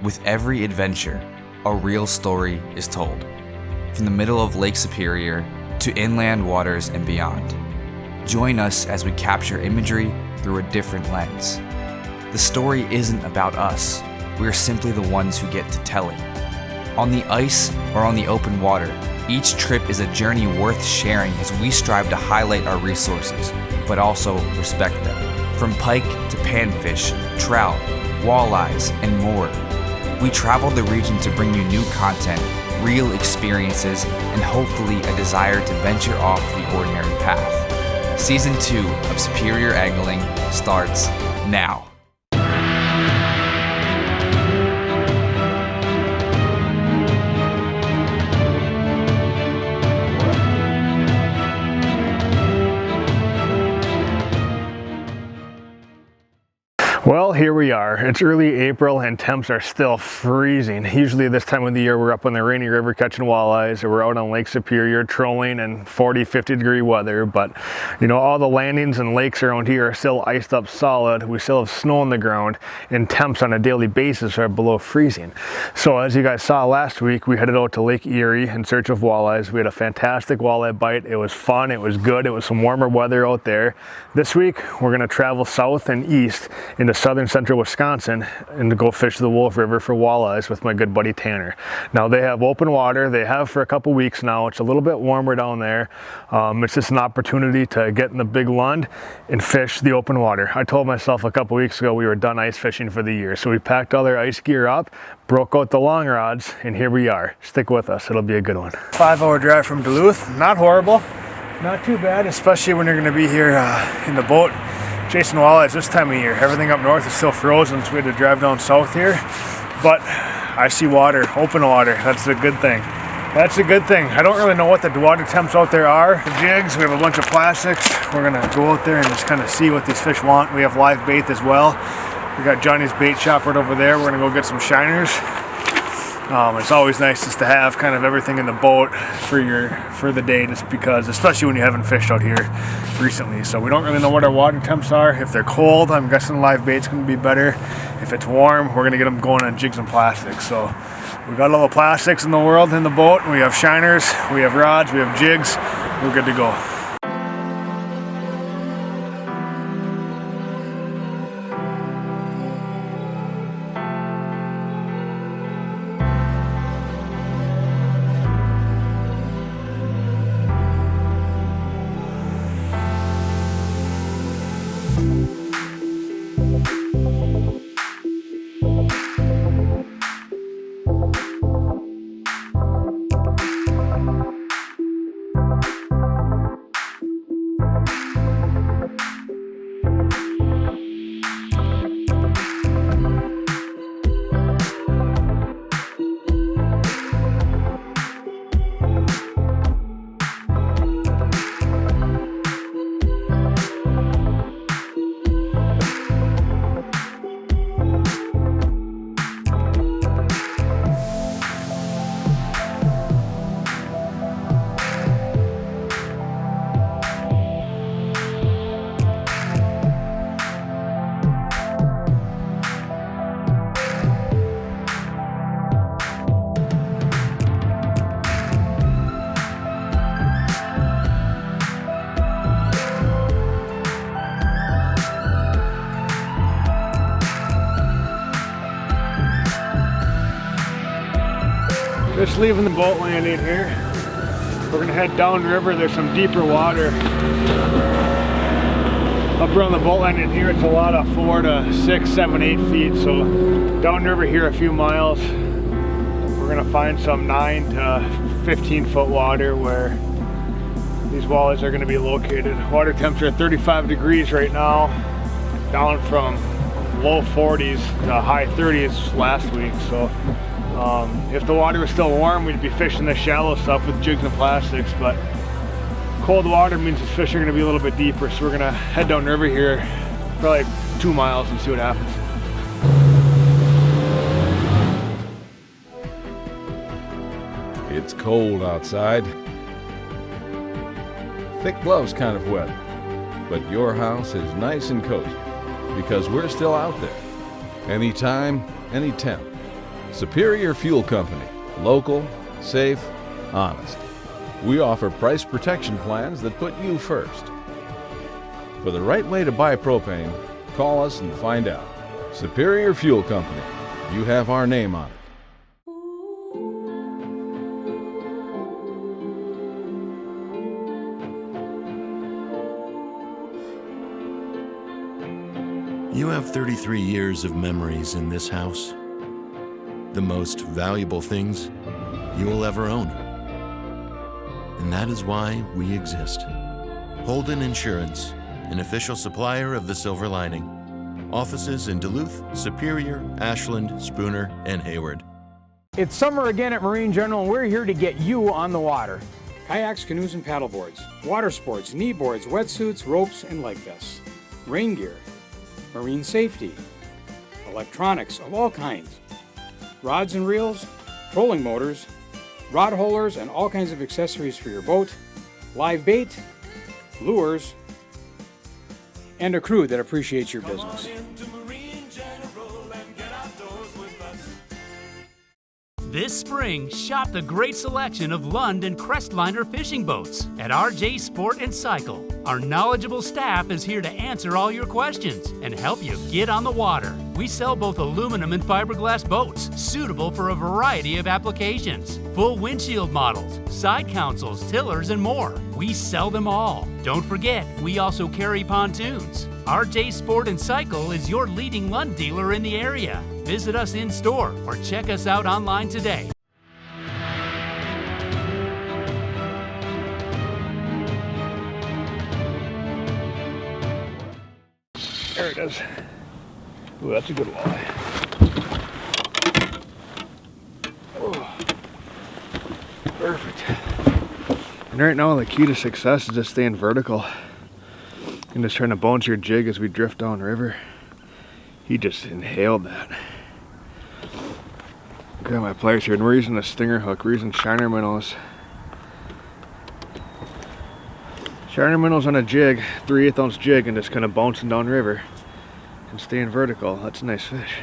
With every adventure, a real story is told. From the middle of Lake Superior to inland waters and beyond. Join us as we capture imagery through a different lens. The story isn't about us. We're simply the ones who get to tell it. On the ice or on the open water, each trip is a journey worth sharing as we strive to highlight our resources, but also respect them. From pike to panfish, trout, walleyes, and more. We traveled the region to bring you new content, real experiences, and hopefully a desire to venture off the ordinary path. Season 2 of Superior Angling starts now. Well, here we are. It's early April and temps are still freezing. Usually this time of the year we're up on the Rainy River catching walleyes, or we're out on Lake Superior trolling in 40-50 degree weather. But you know, all the landings and lakes around here are still iced up solid. We still have snow on the ground, and temps on a daily basis are below freezing. So as you guys saw last week, we headed out to Lake Erie in search of walleyes. We had a fantastic walleye bite. It was fun, it was good, it was some warmer weather out there. This week we're gonna travel south and east into southern central Wisconsin and to go fish the Wolf River for walleyes with my good buddy Tanner. Now they have open water, they have for a couple weeks now. It's a little bit warmer down there. It's just an opportunity to get in the big lund and fish the open water. I told myself a couple weeks ago we were done ice fishing for the year, so we packed all our ice gear up, broke out the long rods, and here we are. Stick with us, it'll be a good one. 5-hour drive from Duluth, not horrible, not too bad, especially when you're going to be here in the boat chasing walleyes this time of year. Everything up north is still frozen, so we had to drive down south here. But I see water, open water. That's a good thing. That's a good thing. I don't really know what the water temps out there are. The jigs, we have a bunch of plastics. We're gonna go out there and just kind of see what these fish want. We have live bait as well. We got Johnny's bait shop right over there. We're gonna go get some shiners. It's always nice just to have kind of everything in the boat for the day, just because, especially when you haven't fished out here recently. So we don't really know what our water temps are. If they're cold, I'm guessing live bait's gonna be better. If it's warm, we're gonna get them going on jigs and plastics. So we got all the plastics in the world in the boat. We have shiners, we have rods, we have jigs. We're good to go. Just leaving the boat landing here. We're gonna head downriver. There's some deeper water. Up around the boat landing here, it's a lot of 4 to 6, 7, 8 feet. So downriver here a few miles, we're gonna find some 9 to 15 foot water where these walleyes are gonna be located. Water temperature at 35 degrees right now, down from low 40s to high 30s last week. So if the water was still warm, we'd be fishing the shallow stuff with jigs and plastics, but cold water means the fish are going to be a little bit deeper, so we're going to head down river here probably 2 miles and see what happens. It's cold outside. Thick gloves kind of wet, but your house is nice and cozy because we're still out there. Anytime, any temp. Superior Fuel Company. Local, safe, honest. We offer price protection plans that put you first. For the right way to buy propane, call us and find out. Superior Fuel Company. You have our name on it. You have 33 years of memories in this house. The most valuable things you will ever own. And that is why we exist. Holden Insurance, an official supplier of the Silver Lining. Offices in Duluth, Superior, Ashland, Spooner, and Hayward. It's summer again at Marine General, and we're here to get you on the water. Kayaks, canoes, and paddleboards, water sports, kneeboards, wetsuits, ropes, and leg vests, rain gear, marine safety, electronics of all kinds, rods and reels, trolling motors, rod holders, and all kinds of accessories for your boat, live bait, lures, and a crew that appreciates your business. This spring, shop the great selection of Lund and Crestliner fishing boats at RJ Sport and Cycle. Our knowledgeable staff is here to answer all your questions and help you get on the water. We sell both aluminum and fiberglass boats, suitable for a variety of applications. Full windshield models, side consoles, tillers, and more. We sell them all. Don't forget, we also carry pontoons. RJ Sport and Cycle is your leading Lund dealer in the area. Visit us in store or check us out online today. There it is. Ooh, that's a good walleye. Oh, perfect. And right now the key to success is just staying vertical and just trying to bounce your jig as we drift down river. He just inhaled that. Look at my pliers here, and we're using a stinger hook. We're using shiner minnows. Shiner minnows on a jig, 3/8 ounce jig, and just kind of bouncing down river and staying vertical. That's a nice fish.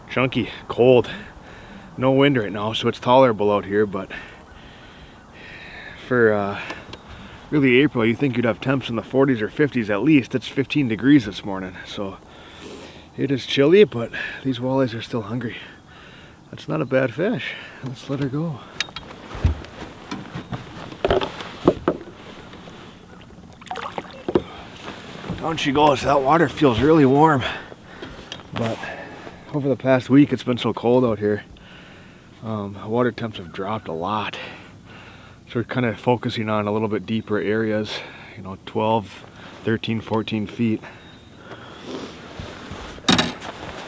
Chunky, cold, no wind right now, so it's tolerable out here, but for really April, you think you'd have temps in the 40s or 50s at least. It's 15 degrees this morning, so it is chilly, but these walleyes are still hungry. That's not a bad fish. Let's let her go. Down she goes. That water feels really warm, but over the past week it's been so cold out here. Water temps have dropped a lot, so we're kind of focusing on a little bit deeper areas, 12, 13, 14 feet.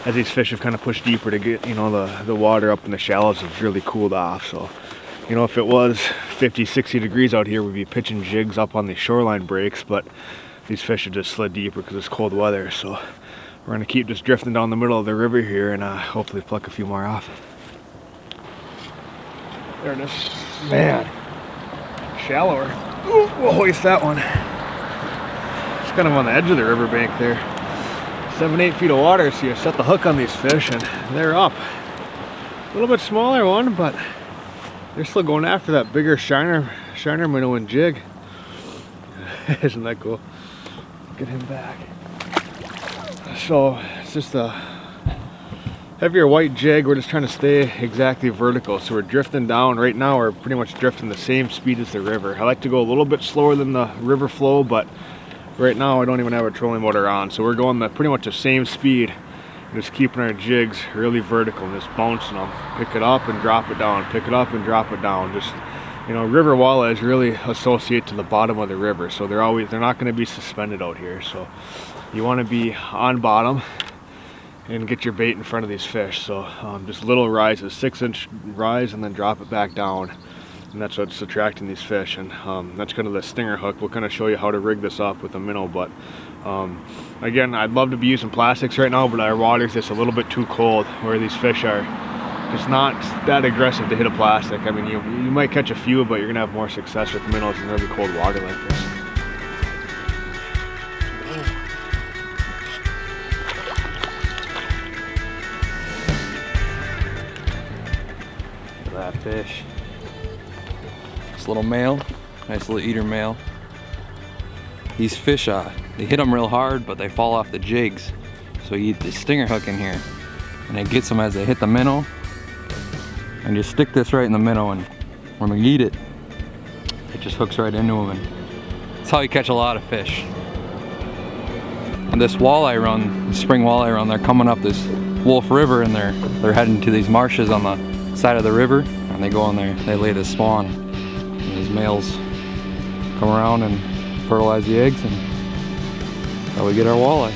As these fish have kind of pushed deeper to get, the water up in the shallows has really cooled off. So, if it was 50, 60 degrees out here, we'd be pitching jigs up on the shoreline breaks, but these fish have just slid deeper because it's cold weather. So we're gonna keep just drifting down the middle of the river here and hopefully pluck a few more off. There it is. Man, shallower. Ooh, we'll hoist that one. It's kind of on the edge of the riverbank there. 7-8 feet of water, so you set the hook on these fish and they're up. A little bit smaller one, but they're still going after that bigger shiner minnow and jig. Isn't that cool? Get him back. So it's just a heavier white jig. We're just trying to stay exactly vertical, so we're drifting down. Right now we're pretty much drifting the same speed as the river. I like to go a little bit slower than the river flow, but right now I don't even have a trolling motor on, so we're going pretty much the same speed, just keeping our jigs really vertical and just bouncing them. Pick it up and drop it down, pick it up and drop it down. Just, river walleyes really associate to the bottom of the river, so they're not going to be suspended out here. So you want to be on bottom and get your bait in front of these fish. So just little rises, 6-inch rise, and then drop it back down. And that's what's attracting these fish, and that's kind of the stinger hook. We'll kind of show you how to rig this up with a minnow, but again, I'd love to be using plastics right now, but our water's just a little bit too cold where these fish are just not that aggressive to hit a plastic. I mean, you might catch a few, but you're gonna have more success with minnows in really cold water like this. that fish. This little male, nice little eater male. These fish, they hit them real hard, but they fall off the jigs. So you eat the stinger hook in here, and it gets them as they hit the minnow. And you stick this right in the minnow, and when we eat it, it just hooks right into them. And that's how you catch a lot of fish. On this walleye run, the spring walleye run, they're coming up this Wolf River, and they're heading to these marshes on the side of the river, and they go in there, they lay the spawn, and these males come around and fertilize the eggs, and that's how we get our walleye.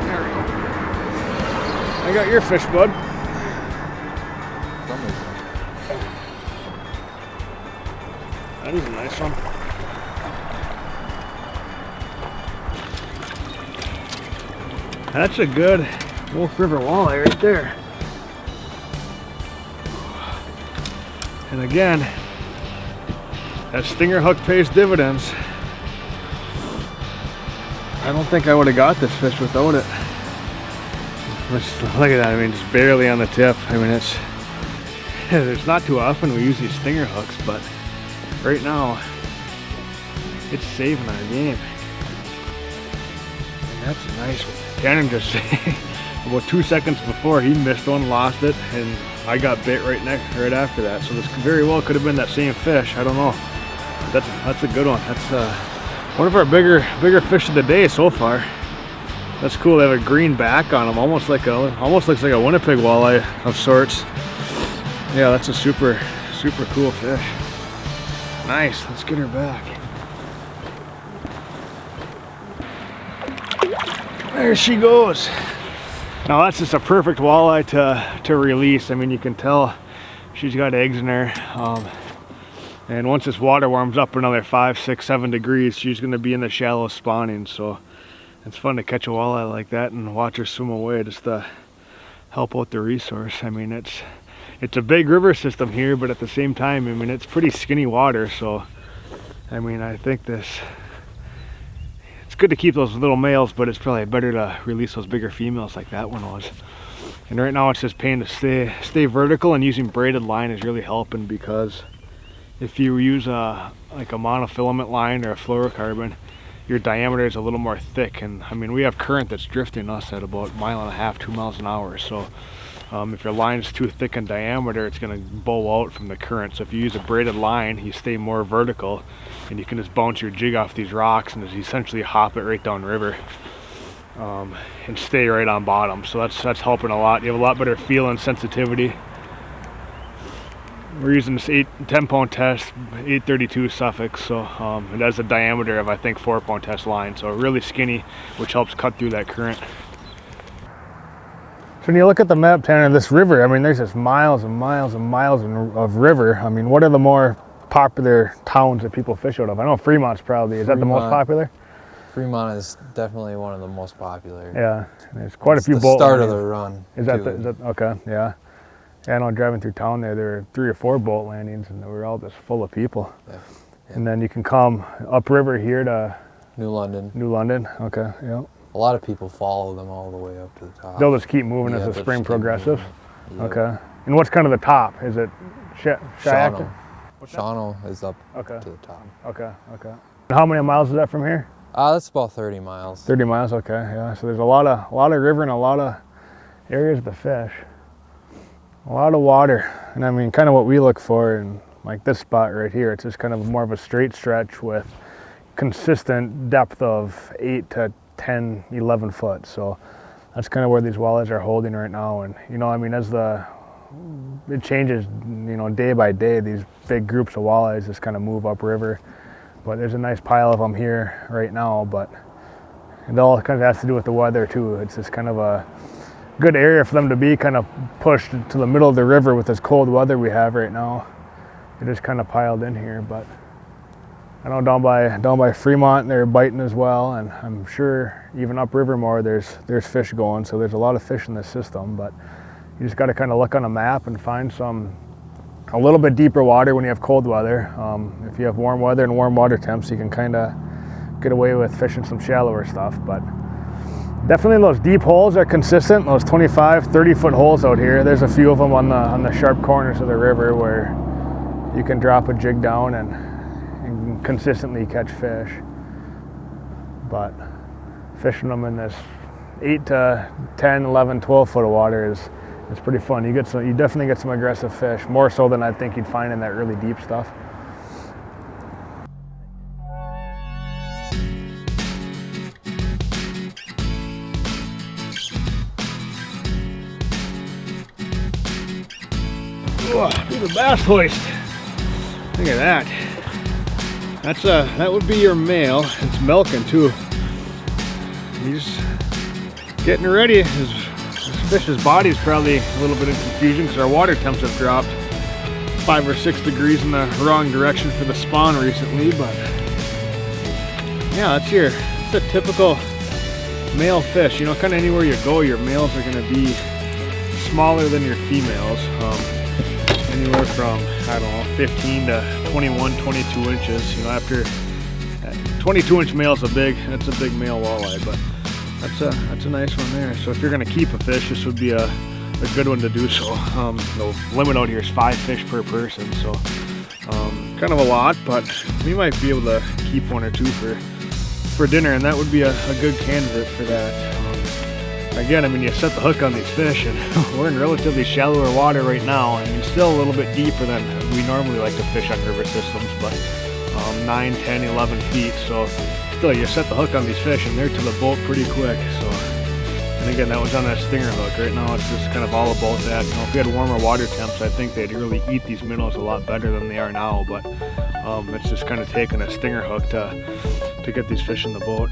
There we go. I got your fish, bud. That is a nice one. That's a good Wolf River walleye right there. And again, that stinger hook pays dividends. I don't think I would have got this fish without it. Look at that, I mean, just barely on the tip. I mean, it's not too often we use these stinger hooks, but right now, it's saving our game. And that's a nice one. Cannon just about 2 seconds before he missed one, lost it, and I got bit right after that. So this very well could have been that same fish. I don't know. That's a good one. That's one of our bigger fish of the day so far. That's cool. They have a green back on them, almost looks like a Winnipeg walleye of sorts. Yeah, that's a super cool fish. Nice. Let's get her back. There she goes. Now that's just a perfect walleye to release. I mean, you can tell she's got eggs in her. And once this water warms up another 5, 6, 7 degrees, she's going to be in the shallow spawning. So it's fun to catch a walleye like that and watch her swim away just to help out the resource. I mean, it's a big river system here, but at the same time, I mean, it's pretty skinny water. So, I mean, I think it's good to keep those little males, but it's probably better to release those bigger females like that one was. And right now it's just paying to stay vertical, and using braided line is really helping, because if you use like a monofilament line or a fluorocarbon, your diameter is a little more thick. And I mean, we have current that's drifting us at about 1.5 miles, 2 miles an hour. So if your line's too thick in diameter, it's going to bow out from the current. So if you use a braided line, you stay more vertical, and you can just bounce your jig off these rocks and just essentially hop it right down river and stay right on bottom. So that's helping a lot. You have a lot better feel and sensitivity. We're using this 10-pound test, 832 suffix, so it has a diameter of, I think, 4-pound test line, so really skinny, which helps cut through that current. So when you look at the map, Tanner, this river, I mean, there's just miles and miles and miles of river. I mean, what are the more popular towns that people fish out of? I know Fremont's probably, is that the most popular? Fremont is definitely one of the most popular. Yeah, there's quite a few boat. The start of the run. Is that okay? Yeah. Yeah, I know driving through town there were 3 or 4 boat landings, and they were all just full of people. Yeah. Yeah. And then you can come upriver here to New London. New London, okay, yeah. A lot of people follow them all the way up to the top. They'll just keep moving as the spring progresses? Yeah. Okay. And what's kind of the top? Is it Shawano? Shawano is up to the top. Okay, okay. And how many miles is that from here? That's about 30 miles. 30 miles, okay, yeah. So there's a lot of river and a lot of areas to fish. A lot of water, and I mean, kind of what we look for in like this spot right here. It's just kind of more of a straight stretch with consistent depth of 8 to 10, 11 foot. So that's kind of where these walleyes are holding right now. And you know, I mean, as it changes, you know, day by day, these big groups of walleyes just kind of move upriver. But there's a nice pile of them here right now. But it all kind of has to do with the weather too. It's just kind of a good area for them to be kind of pushed to the middle of the river with this cold weather we have right now. It just kind of piled in here, but I know down by Fremont they're biting as well, and I'm sure even upriver more there's fish going. So there's a lot of fish in this system, but you just got to kind of look on a map and find some a little bit deeper water when you have cold weather. If you have warm weather and warm water temps, you can kind of get away with fishing some shallower stuff. But definitely those deep holes are consistent, those 25, 30-foot holes out here. There's a few of them on the sharp corners of the river where you can drop a jig down and consistently catch fish. But fishing them in this 8 to 10, 11, 12 foot of water is pretty fun. You definitely get some aggressive fish, more so than I think you'd find in that really deep stuff. Look at the bass hoist. Look at that. That would be your male. It's milking too. He's getting ready. This fish's body's probably a little bit in confusion because our water temps have dropped 5 or 6 degrees in the wrong direction for the spawn recently. But yeah, it's a typical male fish. You know, kind of anywhere you go, your males are going to be smaller than your females. Anywhere from, I don't know, 15 to 21, 22 inches. You know, after 22-inch male's that's a big male walleye, but that's a nice one there. So if you're gonna keep a fish, this would be a good one to do so. The limit out here is 5 fish per person, so kind of a lot, but we might be able to keep 1 or 2 for dinner, and that would be a good candidate for that. Again, I mean, you set the hook on these fish, and we're in relatively shallower water right now, and still a little bit deeper than we normally like to fish on river systems, but 9, 10, 11 feet. So still, you set the hook on these fish, and they're to the boat pretty quick. So, and again, that was on that stinger hook. Right now, it's just kind of all about that. You know, if we had warmer water temps, I think they'd really eat these minnows a lot better than they are now. But it's just kind of taking a stinger hook to get these fish in the boat.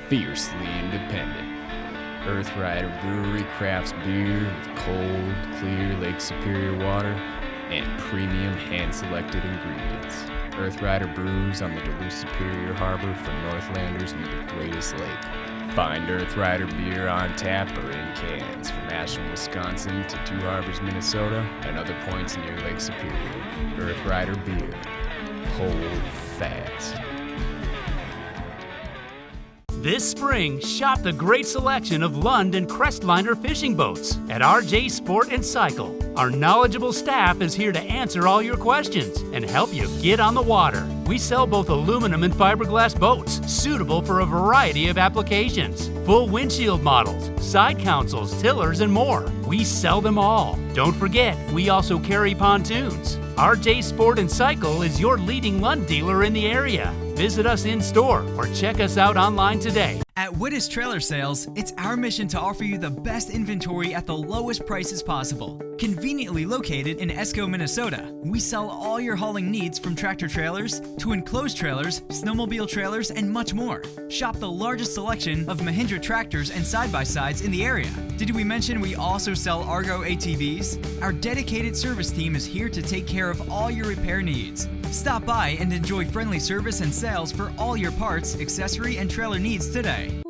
Fiercely independent. Earth Rider Brewery crafts beer with cold, clear Lake Superior water and premium hand-selected ingredients. Earth Rider brews on the Duluth Superior Harbor for Northlanders near the greatest lake. Find Earth Rider beer on tap or in cans from Ashland, Wisconsin to Two Harbors, Minnesota, and other points near Lake Superior. Earth Rider beer. Hold fast. This spring, shop the great selection of Lund and Crestliner fishing boats at RJ Sport and Cycle. Our knowledgeable staff is here to answer all your questions and help you get on the water. We sell both aluminum and fiberglass boats, suitable for a variety of applications. Full windshield models, side consoles, tillers, and more. We sell them all. Don't forget, we also carry pontoons. RJ Sport and Cycle is your leading Lund dealer in the area. Visit us in store or check us out online today. At Wittes Trailer Sales, it's our mission to offer you the best inventory at the lowest prices possible. Conveniently located in Esko, Minnesota, we sell all your hauling needs from tractor trailers to enclosed trailers, snowmobile trailers, and much more. Shop the largest selection of Mahindra tractors and side-by-sides in the area. Did we mention we also sell Argo ATVs? Our dedicated service team is here to take care of all your repair needs. Stop by and enjoy friendly service and sales for all your parts, accessory, and trailer needs today.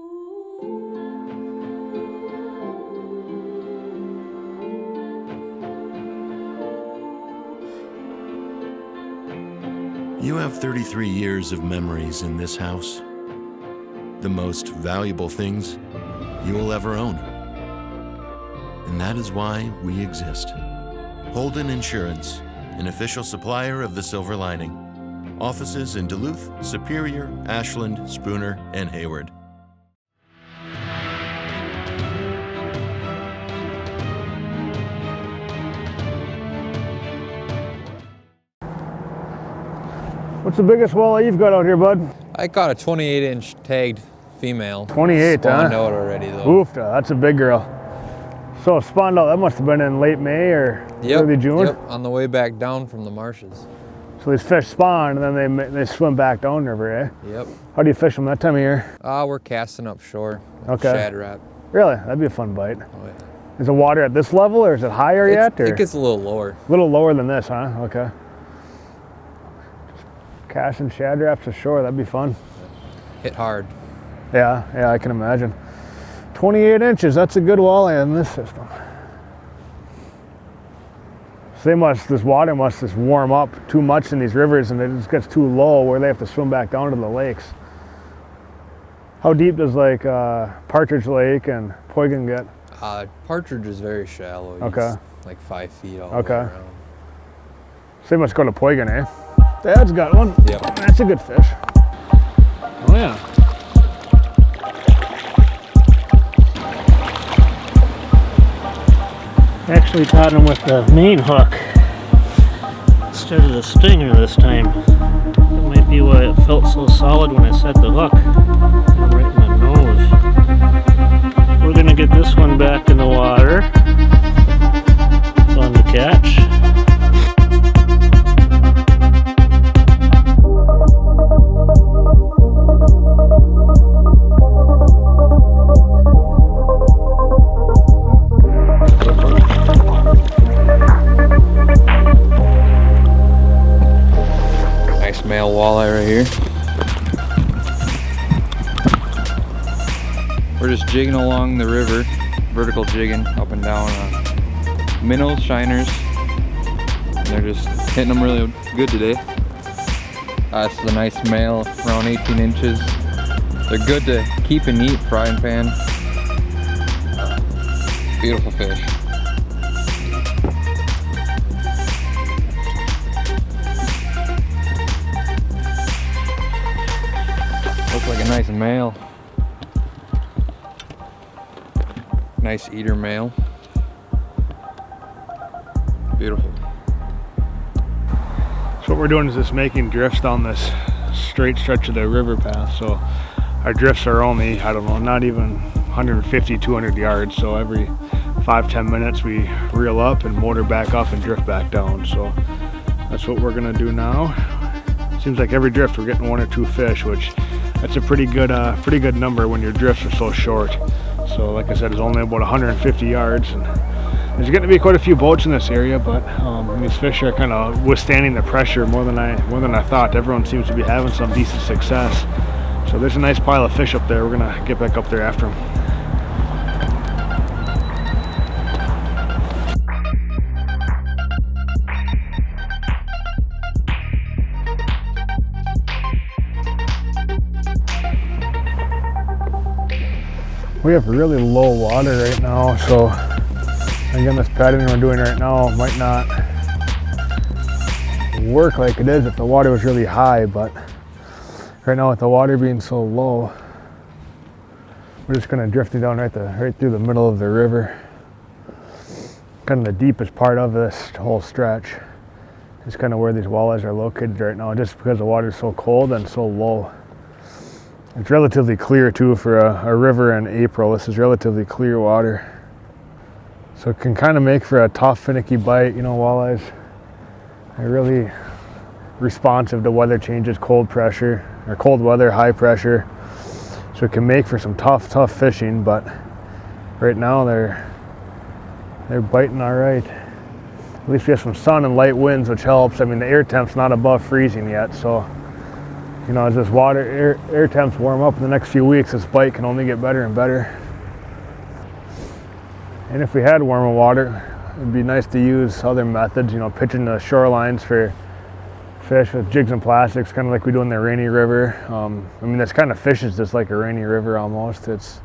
You have 33 years of memories in this house. The most valuable things you will ever own. And that is why we exist. Holden Insurance, an official supplier of the Silver Lining. Offices in Duluth, Superior, Ashland, Spooner, and Hayward. What's the biggest walleye you've got out here, bud? I caught a 28-inch tagged female. 28, Spawned huh? out already though. Oofta, that's a big girl. So spawned out, that must have been in late May or early June? Yep, on the way back down from the marshes. So these fish spawn and then they swim back downriver, eh? Yep. How do you fish them that time of year? We're casting up shore. Okay. Shad Rap. Really? That'd be a fun bite. Oh, yeah. Is the water at this level or is it higher yet? Or? It gets a little lower. A little lower than this, huh? Okay. Casting shad raps ashore, that'd be fun. Hit hard. Yeah, I can imagine. 28 inches, that's a good walleye in this system. So this water must just warm up too much in these rivers and it just gets too low where they have to swim back down to the lakes. How deep does like Partridge Lake and Poigan get? Partridge is very shallow. Okay. It's like 5 feet all the way around. So they must go to Poigan, eh? Dad's got one. Yep. That's a good fish. Oh yeah. Actually caught him with the main hook instead of the stinger this time. That might be why it felt so solid when I set the hook. Right in the nose. We're gonna get this one back in the water. Fun to catch. Male walleye right here. We're just jigging along the river, vertical jigging up and down on minnows, shiners, and they're just hitting them really good today. This is a nice male, around 18 inches. They're good to keep and eat, frying pan. Beautiful fish. Looks like a nice male. Nice eater male. Beautiful. So what we're doing is just making drifts down this straight stretch of the river path. So our drifts are only, I don't know, not even 150, 200 yards. So every 5-10 minutes we reel up and motor back up and drift back down. So that's what we're gonna do now. Seems like every drift we're getting 1 or 2 fish, which that's a pretty good number when your drifts are so short. So like I said, it's only about 150 yards. And there's going to be quite a few boats in this area, but these fish are kind of withstanding the pressure more than I thought. Everyone seems to be having some decent success. So there's a nice pile of fish up there. We're going to get back up there after them. We have really low water right now, so again, this pattern we're doing right now might not work like it is if the water was really high, but right now with the water being so low, we're just kind of drifting down right through the middle of the river. Kind of the deepest part of this whole stretch is kind of where these walleyes are located right now, just because the water is so cold and so low. It's relatively clear too for a river in April. This is relatively clear water. So it can kind of make for a tough, finicky bite. You know, walleyes are really responsive to weather changes, cold pressure, or cold weather, high pressure. So it can make for some tough fishing, but right now they're biting all right. At least we have some sun and light winds, which helps. I mean, the air temp's not above freezing yet, so you know, as this air temps warm up in the next few weeks, this bite can only get better and better. And if we had warmer water, it'd be nice to use other methods, you know, pitching the shorelines for fish with jigs and plastics, kind of like we do in the Rainy River. I mean, this kind of fish is just like a Rainy River almost. It's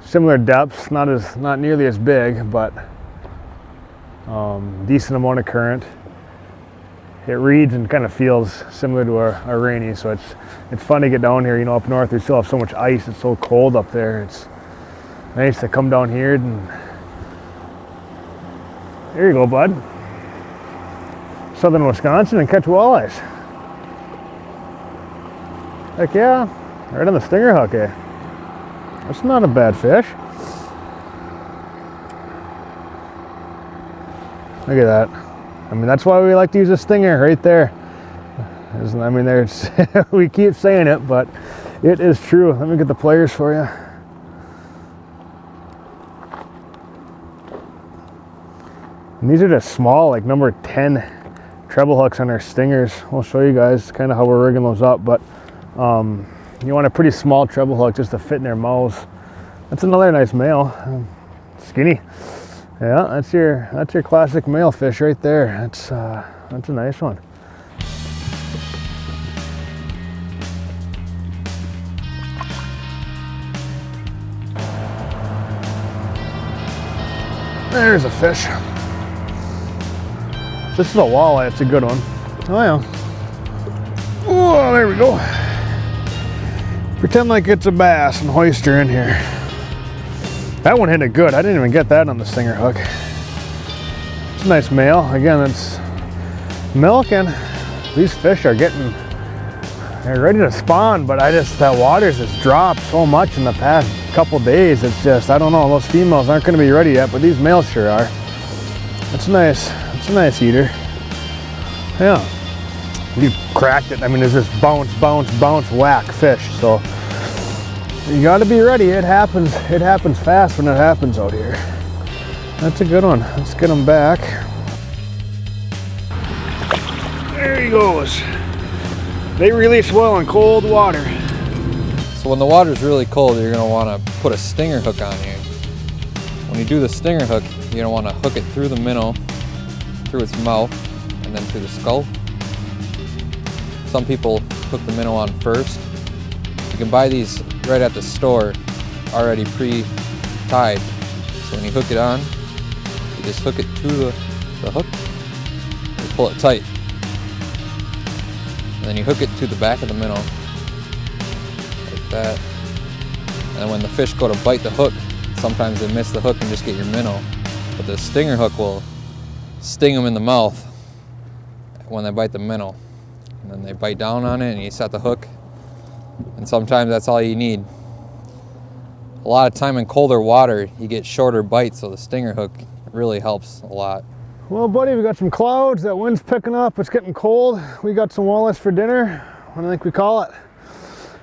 similar depths, not nearly as big, but decent amount of current. It reads and kind of feels similar to a Rainy, so it's fun to get down here. You know, up north we still have so much ice, it's so cold up there. It's nice to come down here and there you go, bud. southern Wisconsin and catch walleyes. Heck yeah, right on the stinger hook, eh? That's not a bad fish. Look at that. I mean, that's why we like to use a stinger right there. I mean, there's we keep saying it, but it is true. Let me get the players for you. And these are just small, like number 10 treble hooks on our stingers. We'll show you guys kind of how we're rigging those up, but you want a pretty small treble hook just to fit in their mouths. That's another nice male, skinny. Yeah, that's your classic male fish right there. That's a nice one. There's a fish. This is a walleye. It's a good one. Oh yeah. Oh, there we go. Pretend like it's a bass and hoist her in here. That one hit it good. I didn't even get that on the stinger hook. It's a nice male. Again, it's milking. These fish are they're ready to spawn, but that water's just dropped so much in the past couple days. It's just, I don't know, those females aren't going to be ready yet, but these males sure are. It's nice. It's a nice eater. Yeah. You cracked it. I mean, there's this bounce, bounce, bounce, whack fish. So you got to be ready. It happens fast when it happens out here. That's a good one. Let's get him back. There he goes. They release well in cold water. So when the water's really cold, you're going to want to put a stinger hook on here. When you do the stinger hook, you're going to want to hook it through the minnow, through its mouth, and then through the skull. Some people hook the minnow on first. You can buy these right at the store, already pre-tied. So when you hook it on, you just hook it to the hook and pull it tight. And then you hook it to the back of the minnow, like that. And when the fish go to bite the hook, sometimes they miss the hook and just get your minnow. But the stinger hook will sting them in the mouth when they bite the minnow. And then they bite down on it and you set the hook. And sometimes that's all you need. A lot of time in colder water, you get shorter bites, so the stinger hook really helps a lot. Well, buddy, we got some clouds. That wind's picking up. It's getting cold. We got some walleyes for dinner. What do you think we call it?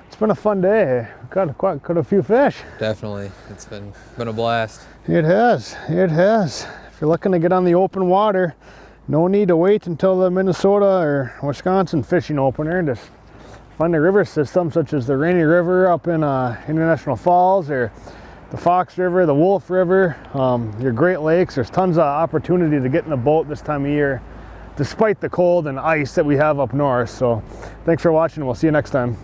It's been a fun day. Caught a few fish. Definitely. It's been a blast. It has. It has. If you're looking to get on the open water, no need to wait until the Minnesota or Wisconsin fishing opener. Just find a river system such as the Rainy River up in International Falls, or the Fox River, the Wolf River, your Great Lakes. There's tons of opportunity to get in a boat this time of year, despite the cold and ice that we have up north. So thanks for watching. We'll see you next time.